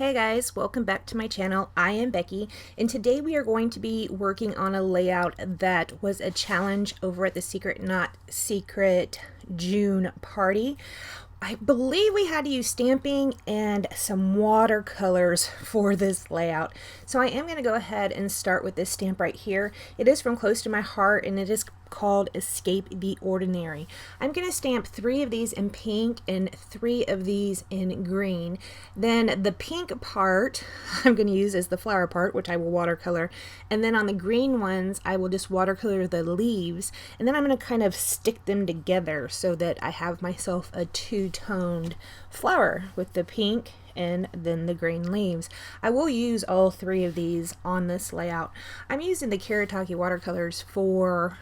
Hey guys, welcome back to my channel. I am Becky, and today we are going to be working on a layout that was a challenge over at the Secret Not Secret June party. I believe we had to use stamping and some watercolors for this layout. So I am going to go ahead and start with this stamp right here. It is from close to my heart and it is called Escape the Ordinary. I'm going to stamp 3 of these in pink and 3 of these in green. Then the pink part I'm going to use as the flower part, which I will watercolor. And then on the green ones, I will just watercolor the leaves. And then I'm going to kind of stick them together so that I have myself a two-toned flower with the pink and then the green leaves. I will use all 3 of these on this layout. I'm using the Karatake watercolors for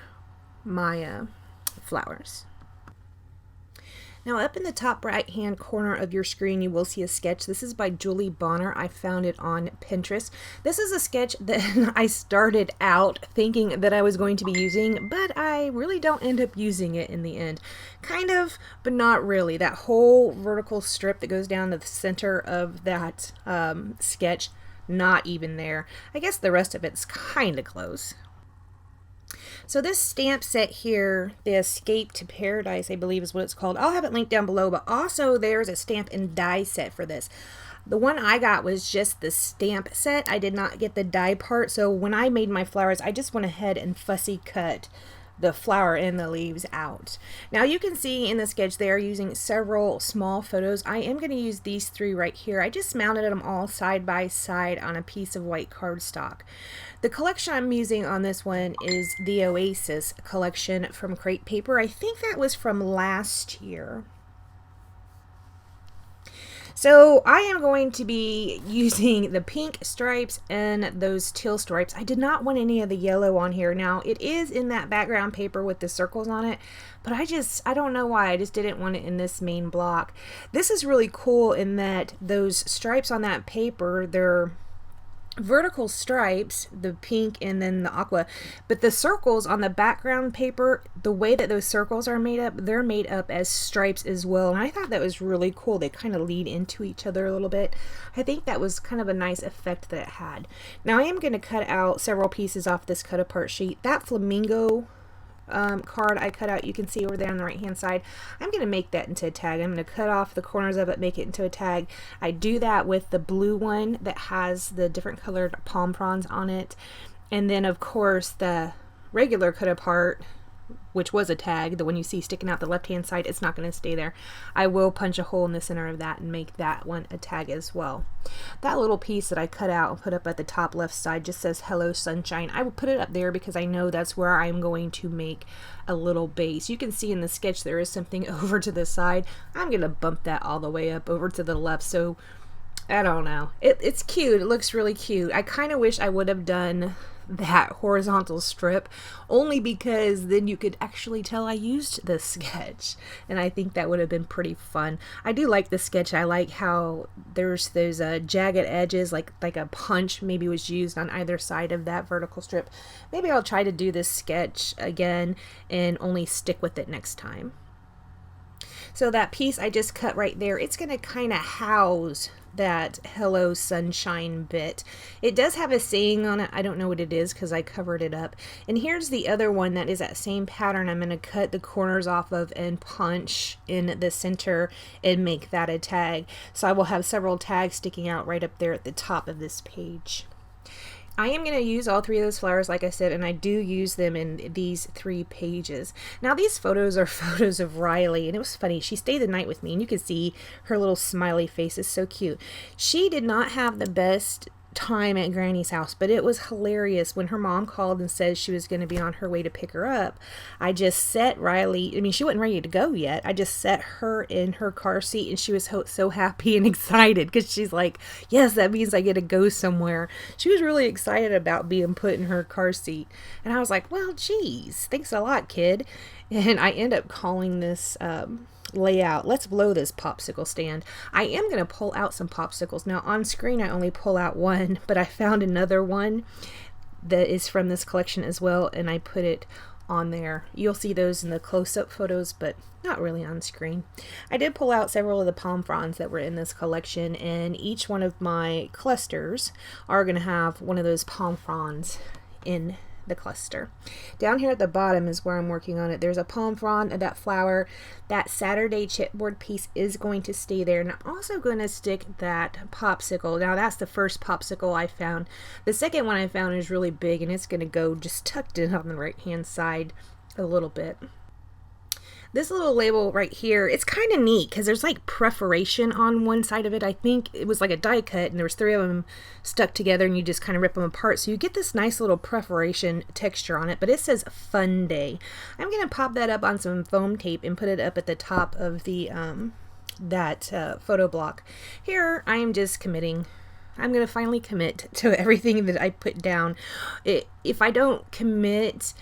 my flowers. Now up in the top right hand corner of your screen you will see a sketch. This is by Julie Bonner. I found it on Pinterest. This is a sketch that I started out thinking that I was going to be using, but I really don't end up using it in the end. Kind of, but not really. That whole vertical strip that goes down to the center of that sketch, not even there. I guess the rest of it's kind of close. So this stamp set here, the Escape to Paradise, I believe is what it's called. I'll have it linked down below, but also there's a stamp and die set for this. The one I got was just the stamp set. I did not get the die part, so when I made my flowers, I just went ahead and fussy cut the flower and the leaves out. Now you can see in the sketch they are using several small photos. I am going to use these 3 right here. I just mounted them all side by side on a piece of white cardstock. The collection I'm using on this one is the Oasis collection from Crate Paper. I think that was from last year. So I am going to be using the pink stripes and those teal stripes. I did not want any of the yellow on here. Now it is in that background paper with the circles on it, but I don't know why. I just didn't want it in this main block. This is really cool in that those stripes on that paper, they're vertical stripes, the pink and then the aqua, but the circles on the background paper, the way that those circles are made up, they're made up as stripes as well, and I thought that was really cool. They kind of lead into each other a little bit. I think that was kind of a nice effect that it had. Now I am going to cut out several pieces off this cut apart sheet. That flamingo card I cut out, you can see over there on the right hand side. I'm going to make that into a tag. I'm going to cut off the corners of it, make it into a tag. I do that with the blue one that has the different colored palm fronds on it, and then of course the regular cut apart, which was a tag, the one you see sticking out the left hand side, it's not going to stay there. I will punch a hole in the center of that and make that one a tag as well. That little piece that I cut out and put up at the top left side just says Hello Sunshine. I will put it up there because I know that's where I'm going to make a little base. You can see in the sketch there is something over to the side. I'm going to bump that all the way up over to the left, so I don't know. It's cute. It looks really cute. I kind of wish I would have done that horizontal strip only because then you could actually tell I used this sketch, and I think that would have been pretty fun. I do like the sketch. I like how there's those jagged edges, like a punch maybe was used on either side of that vertical strip. Maybe I'll try to do this sketch again and only stick with it next time. So that piece I just cut right there, it's going to kind of house that Hello Sunshine bit. It does have a saying on it. I don't know what it is because I covered it up. And here's the other one that is that same pattern. I'm going to cut the corners off of and punch in the center and make that a tag. So I will have several tags sticking out right up there at the top of this page. I am going to use all 3 of those flowers, like I said, and I do use them in these 3 pages. Now these photos are photos of Riley, and it was funny. She stayed the night with me, and you can see her little smiley face is so cute. She did not have the best time at Granny's house, but it was hilarious when her mom called and said she was going to be on her way to pick her up. I just set Riley, I mean she wasn't ready to go yet, I just set her in her car seat, and she was so happy and excited because she's like, yes, that means I get to go somewhere. She was really excited about being put in her car seat, and I was like, well geez, thanks a lot, kid. And I end up calling this layout, Let's Blow This Popsicle Stand. I am going to pull out some popsicles. Now on screen I only pull out one, but I found another one that is from this collection as well, and I put it on there. You'll see those in the close-up photos, but not really on screen. I did pull out several of the palm fronds that were in this collection, and each one of my clusters are going to have one of those palm fronds in the cluster. Down here at the bottom is where I'm working on it. There's a palm frond and that flower. That Saturday chipboard piece is going to stay there, and I'm also going to stick that popsicle. Now that's the first popsicle I found. The second one I found is really big, and it's going to go just tucked in on the right hand side a little bit. This little label right here, it's kind of neat because there's like perforation on one side of it. I think it was like a die cut and there was 3 of them stuck together and you just kind of rip them apart. So you get this nice little perforation texture on it, but it says Fun Day. I'm going to pop that up on some foam tape and put it up at the top of the photo block. Here I am just committing. I'm going to finally commit to everything that I put down. If I don't commit,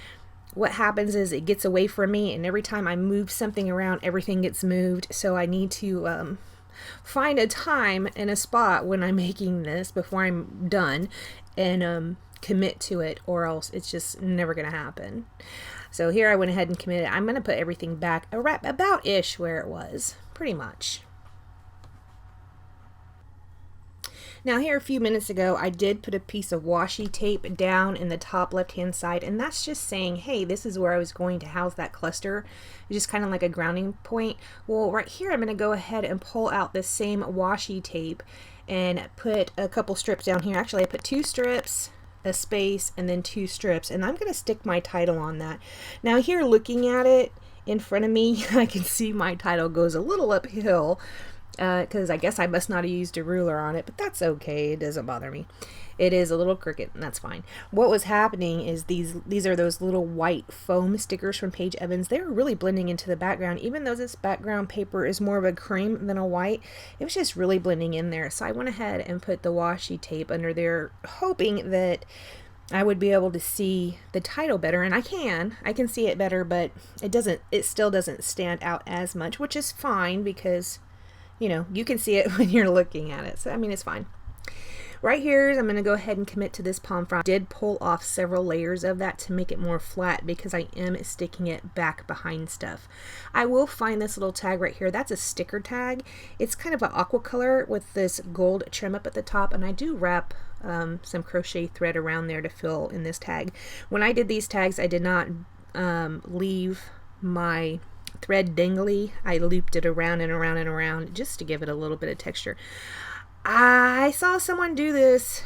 what happens is it gets away from me, and every time I move something around, everything gets moved. So I need to find a time and a spot when I'm making this before I'm done and commit to it, or else it's just never going to happen. So here I went ahead and committed. I'm going to put everything back about-ish where it was, pretty much. Now here a few minutes ago I did put a piece of washi tape down in the top left hand side, and that's just saying, hey, this is where I was going to house that cluster. It's just kind of like a grounding point. Well, right here I'm going to go ahead and pull out this same washi tape and put a couple strips down here. Actually, I put 2 strips, a space, and then 2 strips, and I'm going to stick my title on that. Now here, looking at it in front of me, I can see my title goes a little uphill, because I guess I must not have used a ruler on it, but that's okay. It doesn't bother me. It is a little crooked, and that's fine. What was happening is these are those little white foam stickers from Paige Evans. They were really blending into the background. Even though this background paper is more of a cream than a white, it was just really blending in there. So I went ahead and put the washi tape under there, hoping that I would be able to see the title better, and I can see it better, but it still doesn't stand out as much, which is fine because, you know, you can see it when you're looking at it. So, I mean, it's fine. Right here, I'm going to go ahead and commit to this palm frond. I did pull off several layers of that to make it more flat because I am sticking it back behind stuff. I will find this little tag right here. That's a sticker tag. It's kind of an aqua color with this gold trim up at the top, and I do wrap some crochet thread around there to fill in this tag. When I did these tags, I did not leave my thread dangly. I looped it around and around and around just to give it a little bit of texture. I saw someone do this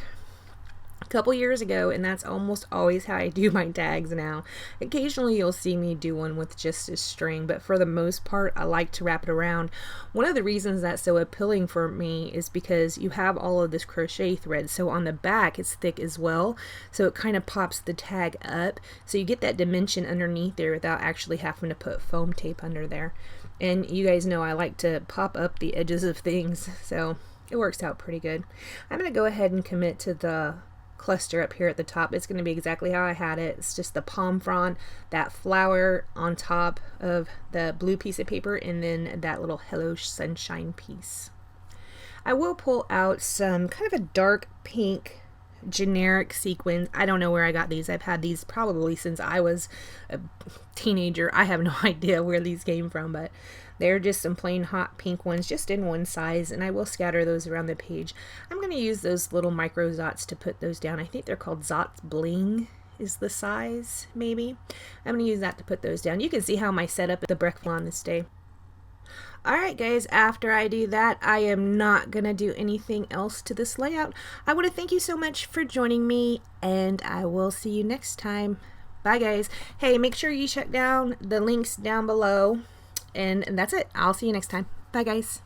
a couple years ago, and that's almost always how I do my tags now. Occasionally you'll see me do one with just a string, but for the most part I like to wrap it around. One of the reasons that's so appealing for me is because you have all of this crochet thread, so on the back it's thick as well, so it kind of pops the tag up, so you get that dimension underneath there without actually having to put foam tape under there. And you guys know I like to pop up the edges of things, so it works out pretty good. I'm going to go ahead and commit to the cluster up here at the top. It's going to be exactly how I had it. It's just the palm frond, that flower on top of the blue piece of paper, and then that little Hello Sunshine piece. I will pull out some kind of a dark pink generic sequins. I don't know where I got these. I've had these probably since I was a teenager. I have no idea where these came from, but they're just some plain hot pink ones, just in one size, and I will scatter those around the page. I'm going to use those little micro zots to put those down. I think they're called Zots Bling is the size, maybe. I'm going to use that to put those down. You can see how my setup at the breakfast on this day. Alright guys, after I do that, I am not going to do anything else to this layout. I want to thank you so much for joining me, and I will see you next time. Bye guys. Hey, make sure you check down the links down below. And that's it. I'll see you next time. Bye, guys.